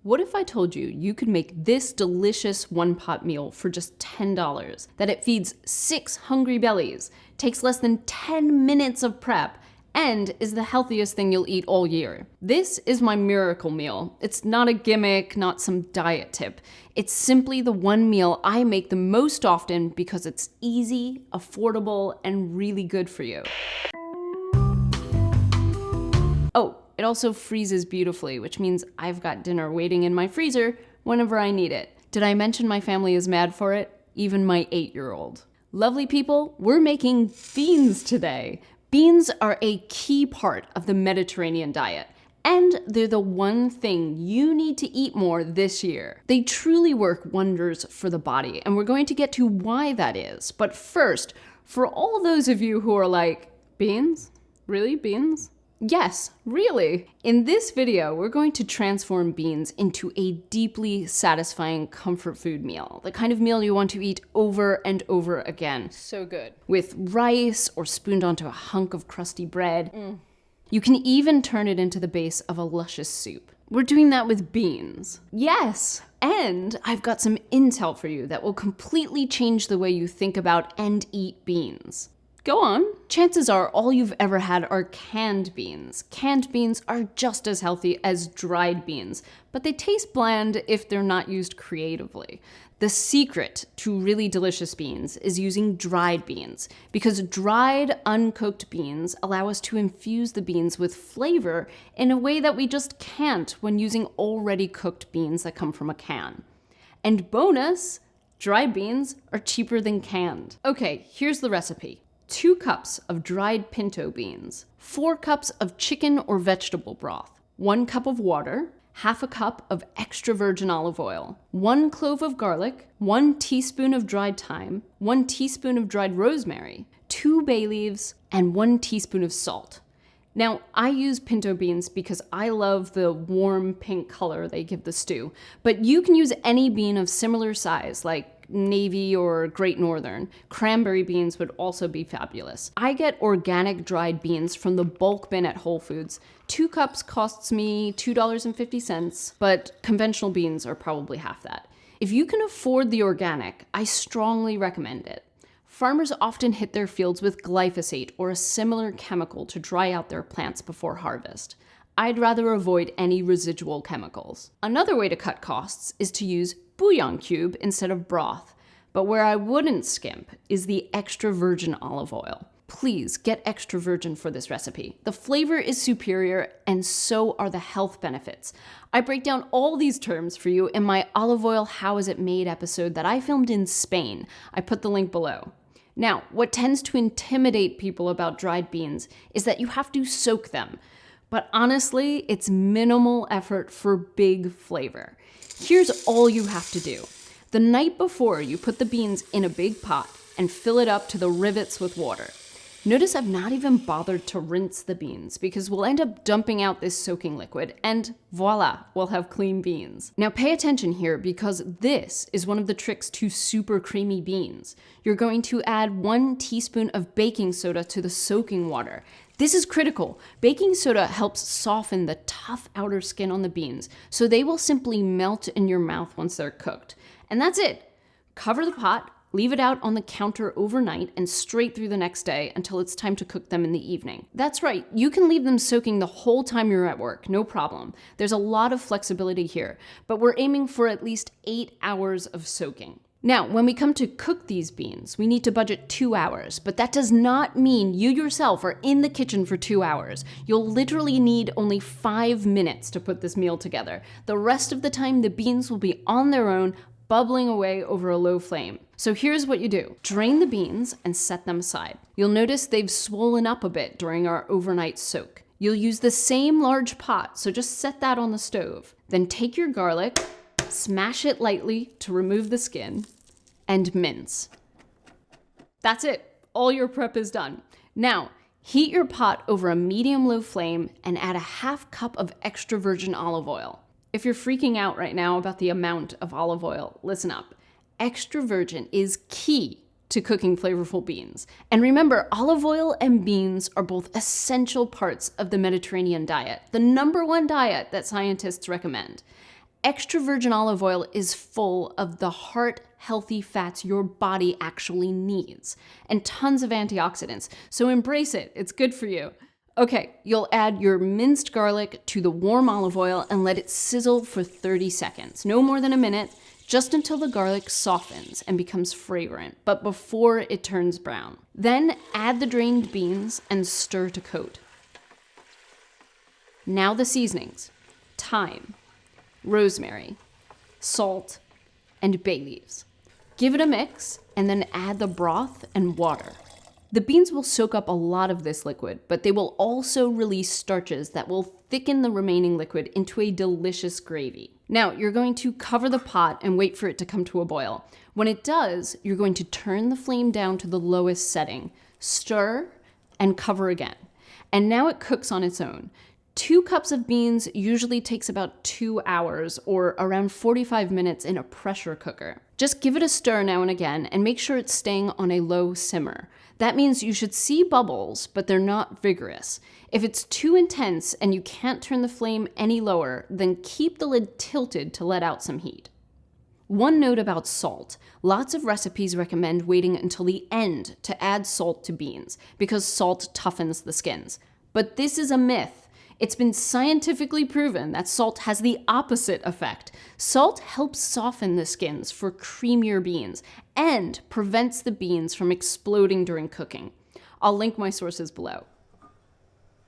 What if I told you you could make this delicious one-pot meal for just $10, that it feeds 6 hungry bellies, takes less than 10 minutes of prep, and is the healthiest thing you'll eat all year? This is my miracle meal. It's not a gimmick, not some diet tip. It's simply the one meal I make the most often because it's easy, affordable, and really good for you. Oh, it also freezes beautifully, which means I've got dinner waiting in my freezer whenever I need it. Did I mention my family is mad for it? Even my 8-year-old. Lovely people, we're making beans today. Beans are a key part of the Mediterranean diet, and they're the one thing you need to eat more this year. They truly work wonders for the body, and we're going to get to why that is. But first, for all those of you who are like, beans? Really, beans? Yes, really. In this video, we're going to transform beans into a deeply satisfying comfort food meal, the kind of meal you want to eat over and over again. So good. With rice or spooned onto a hunk of crusty bread. You can even turn it into the base of a luscious soup. We're doing that with beans. Yes! And I've got some intel for you that will completely change the way you think about and eat beans. Go on. Chances are all you've ever had are canned beans. Canned beans are just as healthy as dried beans, but they taste bland if they're not used creatively. The secret to really delicious beans is using dried beans, because dried, uncooked beans allow us to infuse the beans with flavor in a way that we just can't when using already cooked beans that come from a can. And bonus, dried beans are cheaper than canned. Okay, here's the recipe. 2 cups of dried pinto beans, 4 cups of chicken or vegetable broth, 1 cup of water, half a cup of extra virgin olive oil, 1 clove of garlic, 1 teaspoon of dried thyme, 1 teaspoon of dried rosemary, 2 bay leaves, and 1 teaspoon of salt. Now, I use pinto beans because I love the warm pink color they give the stew, but you can use any bean of similar size, like navy or Great Northern. Cranberry beans would also be fabulous. I get organic dried beans from the bulk bin at Whole Foods. 2 cups costs me $2.50, but conventional beans are probably half that. If you can afford the organic, I strongly recommend it. Farmers often hit their fields with glyphosate or a similar chemical to dry out their plants before harvest. I'd rather avoid any residual chemicals. Another way to cut costs is to use bouillon cube instead of broth, but where I wouldn't skimp is the extra virgin olive oil. Please get extra virgin for this recipe. The flavor is superior, and so are the health benefits. I break down all these terms for you in my olive oil How Is It Made episode that I filmed in Spain. I put the link below. Now, what tends to intimidate people about dried beans is that you have to soak them. But honestly, it's minimal effort for big flavor. Here's all you have to do. The night before, you put the beans in a big pot and fill it up to the rivets with water. Notice I've not even bothered to rinse the beans because we'll end up dumping out this soaking liquid and voila, we'll have clean beans. Now pay attention here because this is one of the tricks to super creamy beans. You're going to add 1 teaspoon of baking soda to the soaking water. This is critical. Baking soda helps soften the tough outer skin on the beans, so they will simply melt in your mouth once they're cooked. And that's it. Cover the pot, leave it out on the counter overnight and straight through the next day until it's time to cook them in the evening. That's right, you can leave them soaking the whole time you're at work, no problem. There's a lot of flexibility here, but we're aiming for at least 8 hours of soaking. Now, when we come to cook these beans, we need to budget 2 hours, but that does not mean you yourself are in the kitchen for 2 hours. You'll literally need only 5 minutes to put this meal together. The rest of the time, the beans will be on their own, bubbling away over a low flame. So here's what you do. Drain the beans and set them aside. You'll notice they've swollen up a bit during our overnight soak. You'll use the same large pot, so just set that on the stove. Then take your garlic, smash it lightly to remove the skin, and mince. That's it. All your prep is done. Now, heat your pot over a medium-low flame and add a half cup of extra virgin olive oil. If you're freaking out right now about the amount of olive oil, listen up. Extra virgin is key to cooking flavorful beans. And remember, olive oil and beans are both essential parts of the Mediterranean diet, the #1 diet that scientists recommend. Extra virgin olive oil is full of the heart-healthy fats your body actually needs, and tons of antioxidants, so embrace it, it's good for you. Okay, you'll add your minced garlic to the warm olive oil and let it sizzle for 30 seconds, no more than a minute, just until the garlic softens and becomes fragrant, but before it turns brown. Then add the drained beans and stir to coat. Now the seasonings: thyme, rosemary, salt, and bay leaves. Give it a mix and then add the broth and water. The beans will soak up a lot of this liquid, but they will also release starches that will thicken the remaining liquid into a delicious gravy. Now, you're going to cover the pot and wait for it to come to a boil. When it does, you're going to turn the flame down to the lowest setting, stir, and cover again. And now it cooks on its own. 2 cups of beans usually takes about 2 hours or around 45 minutes in a pressure cooker. Just give it a stir now and again and make sure it's staying on a low simmer. That means you should see bubbles, but they're not vigorous. If it's too intense and you can't turn the flame any lower, then keep the lid tilted to let out some heat. One note about salt: lots of recipes recommend waiting until the end to add salt to beans because salt toughens the skins. But this is a myth. It's been scientifically proven that salt has the opposite effect. Salt helps soften the skins for creamier beans and prevents the beans from exploding during cooking. I'll link my sources below.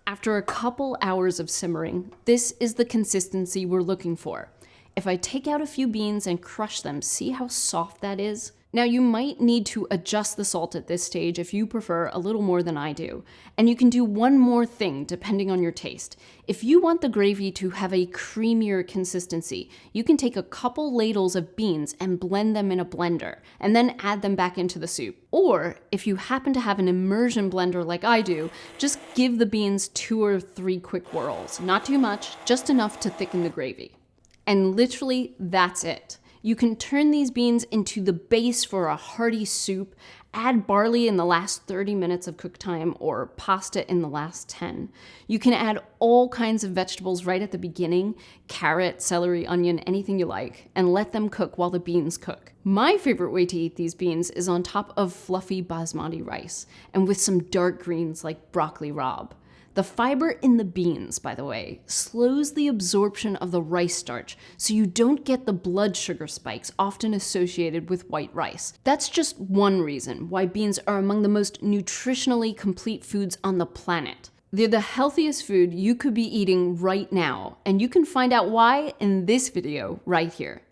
After a couple hours of simmering, this is the consistency we're looking for. If I take out a few beans and crush them, see how soft that is? Now, you might need to adjust the salt at this stage if you prefer a little more than I do. And you can do one more thing depending on your taste. If you want the gravy to have a creamier consistency, you can take a couple ladles of beans and blend them in a blender, and then add them back into the soup. Or, if you happen to have an immersion blender like I do, just give the beans 2 or 3 quick whirls. Not too much, just enough to thicken the gravy. And literally, that's it. You can turn these beans into the base for a hearty soup, add barley in the last 30 minutes of cook time or pasta in the last 10. You can add all kinds of vegetables right at the beginning: carrot, celery, onion, anything you like, and let them cook while the beans cook. My favorite way to eat these beans is on top of fluffy basmati rice and with some dark greens like broccoli rabe. The fiber in the beans, by the way, slows the absorption of the rice starch, so you don't get the blood sugar spikes often associated with white rice. That's just one reason why beans are among the most nutritionally complete foods on the planet. They're the healthiest food you could be eating right now, and you can find out why in this video right here.